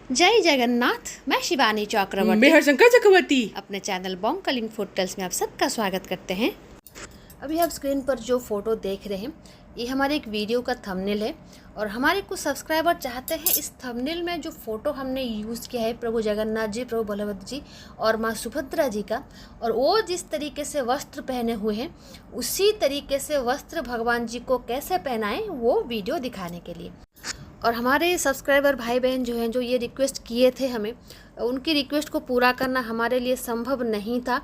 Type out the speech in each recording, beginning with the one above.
जय जगन्नाथ। मैं शिवानी चक्रवर्ती मैं हरशंकर चक्रवर्ती अपने चैनल बॉन्ग कलिंग फोटोल्स में आप सबका स्वागत करते हैं। अभी आप स्क्रीन पर जो फ़ोटो देख रहे हैं ये हमारे एक वीडियो का थंबनेल है और हमारे कुछ सब्सक्राइबर चाहते हैं इस थंबनेल में जो फ़ोटो हमने यूज़ किया है प्रभु जगन्नाथ जी, प्रभु बलभद्र जी और माँ सुभद्रा जी का, और वो जिस तरीके से वस्त्र पहने हुए हैं उसी तरीके से वस्त्र भगवान जी को कैसे पहनाएं वो वीडियो दिखाने के लिए। और हमारे सब्सक्राइबर भाई बहन जो हैं, जो ये रिक्वेस्ट किए थे हमें, उनकी रिक्वेस्ट को पूरा करना हमारे लिए संभव नहीं था।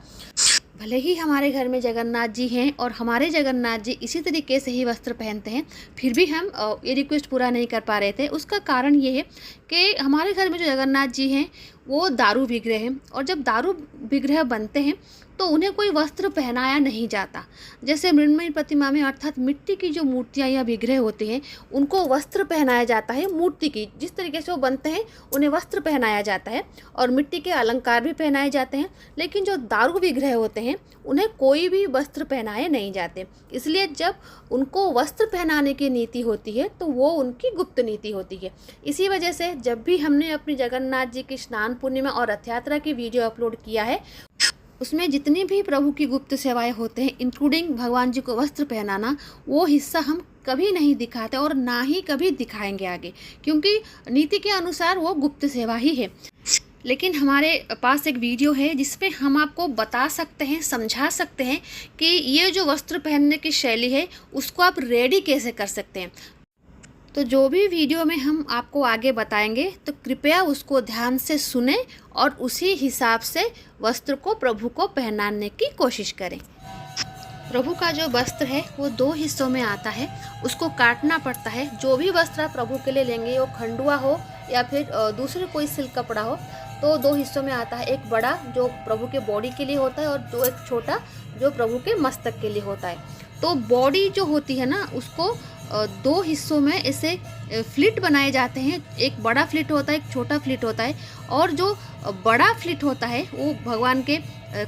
भले ही हमारे घर में जगन्नाथ जी हैं और हमारे जगन्नाथ जी इसी तरीके से ही वस्त्र पहनते हैं, फिर भी हम ये रिक्वेस्ट पूरा नहीं कर पा रहे थे। उसका कारण ये है कि हमारे घर में जो जगन्नाथ जी हैं वो दारू विग्रह हैं, और जब दारू विग्रह बनते हैं तो उन्हें कोई वस्त्र पहनाया नहीं जाता। जैसे मृण्मयी प्रतिमा में अर्थात मिट्टी की जो मूर्तियाँ या विग्रह होते हैं उनको वस्त्र पहनाया जाता है। मूर्ति की जिस तरीके से वो बनते हैं उन्हें वस्त्र पहनाया जाता है और मिट्टी के अलंकार भी पहनाए जाते हैं, लेकिन जो दारू विग्रह होते हैं उन्हें कोई भी वस्त्र पहनाए नहीं जाते। इसलिए जब उनको वस्त्र पहनाने की नीति होती है तो वो उनकी गुप्त नीति होती है। इसी वजह से जब भी हमने अपनी जगन्नाथ जी की स्नान पूर्णिमा और रथ यात्रा की वीडियो अपलोड किया है उसमें जितनी भी प्रभु की गुप्त सेवाएं होते हैं इंक्लूडिंग भगवान जी को वस्त्र पहनाना, वो हिस्सा हम कभी नहीं दिखाते और ना ही कभी दिखाएंगे आगे, क्योंकि नीति के अनुसार वो गुप्त सेवा ही है। लेकिन हमारे पास एक वीडियो है जिसपे हम आपको बता सकते हैं, समझा सकते हैं कि ये जो वस्त्र पहनने की शैली है उसको आप रेडी कैसे कर सकते हैं। तो जो भी वीडियो में हम आपको आगे बताएंगे तो कृपया उसको ध्यान से सुने और उसी हिसाब से वस्त्र को प्रभु को पहनाने की कोशिश करें। प्रभु का जो वस्त्र है वो दो हिस्सों में आता है, उसको काटना पड़ता है। जो भी वस्त्र आप प्रभु के लिए लेंगे, वो खंडुआ हो या फिर दूसरे कोई सिल्क कपड़ा हो, तो दो हिस्सों में आता है। एक बड़ा जो प्रभु के बॉडी के लिए होता है और जो एक छोटा जो प्रभु के मस्तक के लिए होता है। तो बॉडी जो होती है ना उसको दो हिस्सों में ऐसे फ्लिट बनाए जाते हैं। एक बड़ा फ्लिट होता है, एक छोटा फ्लिट होता है, और जो बड़ा फ्लिट होता है वो भगवान के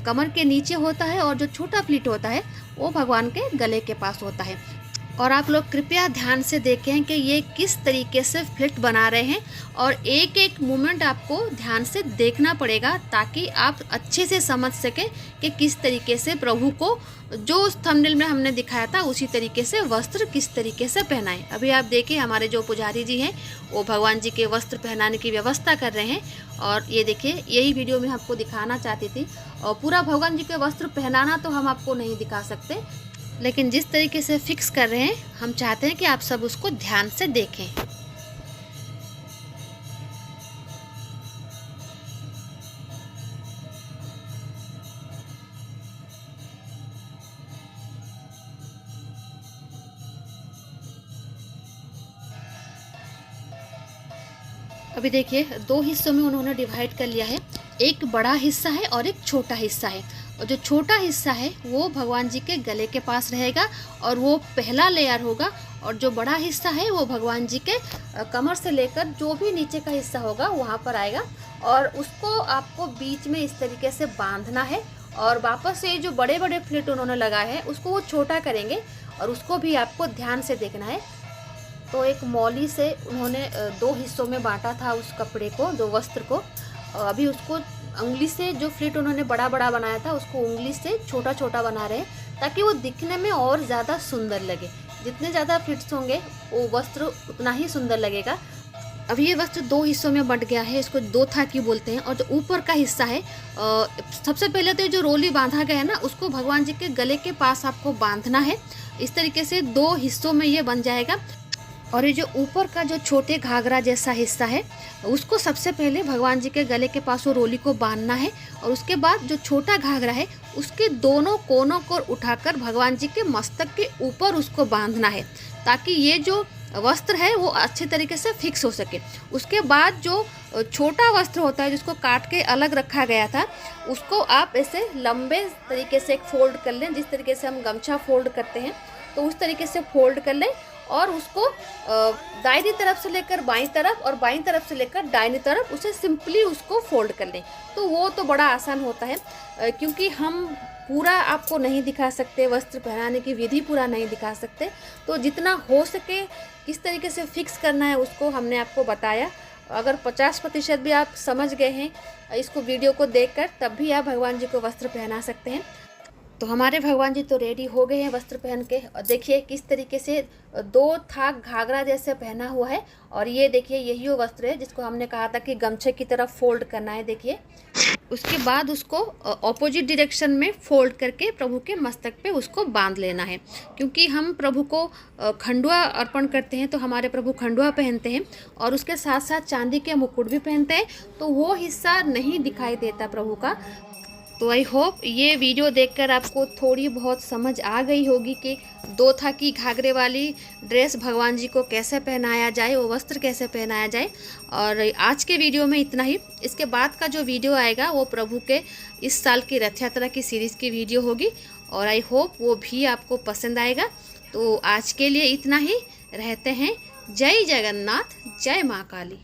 कमर के नीचे होता है और जो छोटा फ्लिट होता है वो भगवान के गले के पास होता है। और आप लोग कृपया ध्यान से देखें कि ये किस तरीके से फ्लिट बना रहे हैं और एक एक मूवमेंट आपको ध्यान से देखना पड़ेगा ताकि आप अच्छे से समझ सकें कि किस तरीके से प्रभु को जो उस थंबनेल में हमने दिखाया था उसी तरीके से वस्त्र किस तरीके से पहनाएं। अभी आप देखिए हमारे जो पुजारी जी हैं वो भगवान जी के वस्त्र पहनाने की व्यवस्था कर रहे हैं, और ये देखिए यही वीडियो में आपको दिखाना चाहती थी। और पूरा भगवान जी के वस्त्र पहनाना तो हम आपको नहीं दिखा सकते, लेकिन जिस तरीके से फिक्स कर रहे हैं हम चाहते हैं कि आप सब उसको ध्यान से देखें। अभी देखिए दो हिस्सों में उन्होंने डिवाइड कर लिया है। एक बड़ा हिस्सा है और एक छोटा हिस्सा है, और जो छोटा हिस्सा है वो भगवान जी के गले के पास रहेगा और वो पहला लेयर होगा, और जो बड़ा हिस्सा है वो भगवान जी के कमर से लेकर जो भी नीचे का हिस्सा होगा वहाँ पर आएगा, और उसको आपको बीच में इस तरीके से बांधना है। और वापस से जो बड़े बड़े फ्लिट उन्होंने लगाए हैं उसको वो छोटा करेंगे और उसको भी आपको ध्यान से देखना है। तो एक मौली से उन्होंने दो हिस्सों में बांटा था उस कपड़े को, दो वस्त्र को। अभी उसको उंगली से जो फ्लिट उन्होंने बड़ा बड़ा बनाया था उसको उंगली से छोटा छोटा बना रहे हैं ताकि वो दिखने में और ज़्यादा सुंदर लगे। जितने ज़्यादा फ्लिट्स होंगे वो वस्त्र उतना ही सुंदर लगेगा। अभी ये वस्त्र दो हिस्सों में बंट गया है, इसको दो थाकी बोलते हैं। और जो ऊपर का हिस्सा है सबसे पहले तो जो रोली बांधा गया है ना उसको भगवान जी के गले के पास आपको बांधना है। इस तरीके से दो हिस्सों में ये बन जाएगा। और ये जो ऊपर का जो छोटे घाघरा जैसा हिस्सा है उसको सबसे पहले भगवान जी के गले के पास वो रोली को बांधना है, और उसके बाद जो छोटा घाघरा है उसके दोनों कोनों को उठाकर भगवान जी के मस्तक के ऊपर उसको बांधना है ताकि ये जो वस्त्र है वो अच्छे तरीके से फिक्स हो सके। उसके बाद जो छोटा वस्त्र होता है जिसको काट के अलग रखा गया था उसको आप ऐसे लंबे तरीके से एक फोल्ड कर लें, जिस तरीके से हम गमछा फोल्ड करते हैं तो उस तरीके से फोल्ड कर लें, और उसको दाहिनी तरफ से लेकर बाईं तरफ और बाईं तरफ से लेकर दाहिनी तरफ उसे सिंपली उसको फोल्ड कर लें। तो वो तो बड़ा आसान होता है, क्योंकि हम पूरा आपको नहीं दिखा सकते, वस्त्र पहनाने की विधि पूरा नहीं दिखा सकते, तो जितना हो सके किस तरीके से फिक्स करना है उसको हमने आपको बताया। अगर 50% भी आप समझ गए हैं इसको वीडियो को देखकर, तब भी आप भगवान जी को वस्त्र पहना सकते हैं। तो हमारे भगवान जी तो रेडी हो गए हैं वस्त्र पहन के, और देखिए किस तरीके से 2 थाक घाघरा जैसे पहना हुआ है। और ये देखिए यही वो वस्त्र है जिसको हमने कहा था कि गमछे की तरफ फोल्ड करना है। देखिए उसके बाद उसको ऑपोजिट डायरेक्शन में फोल्ड करके प्रभु के मस्तक पे उसको बांध लेना है, क्योंकि हम प्रभु को खंडुआ अर्पण करते हैं तो हमारे प्रभु खंडुआ पहनते हैं और उसके साथ साथ चांदी के मुकुट भी पहनते हैं, तो वो हिस्सा नहीं दिखाई देता प्रभु का। तो आई होप ये वीडियो देखकर आपको थोड़ी बहुत समझ आ गई होगी कि 2 थाकी घाघरे वाली ड्रेस भगवान जी को कैसे पहनाया जाए, वो वस्त्र कैसे पहनाया जाए। और आज के वीडियो में इतना ही। इसके बाद का जो वीडियो आएगा वो प्रभु के इस साल की रथ यात्रा की सीरीज़ की वीडियो होगी, और आई होप वो भी आपको पसंद आएगा। तो आज के लिए इतना ही। रहते हैं। जय जगन्नाथ, जय माँ काली।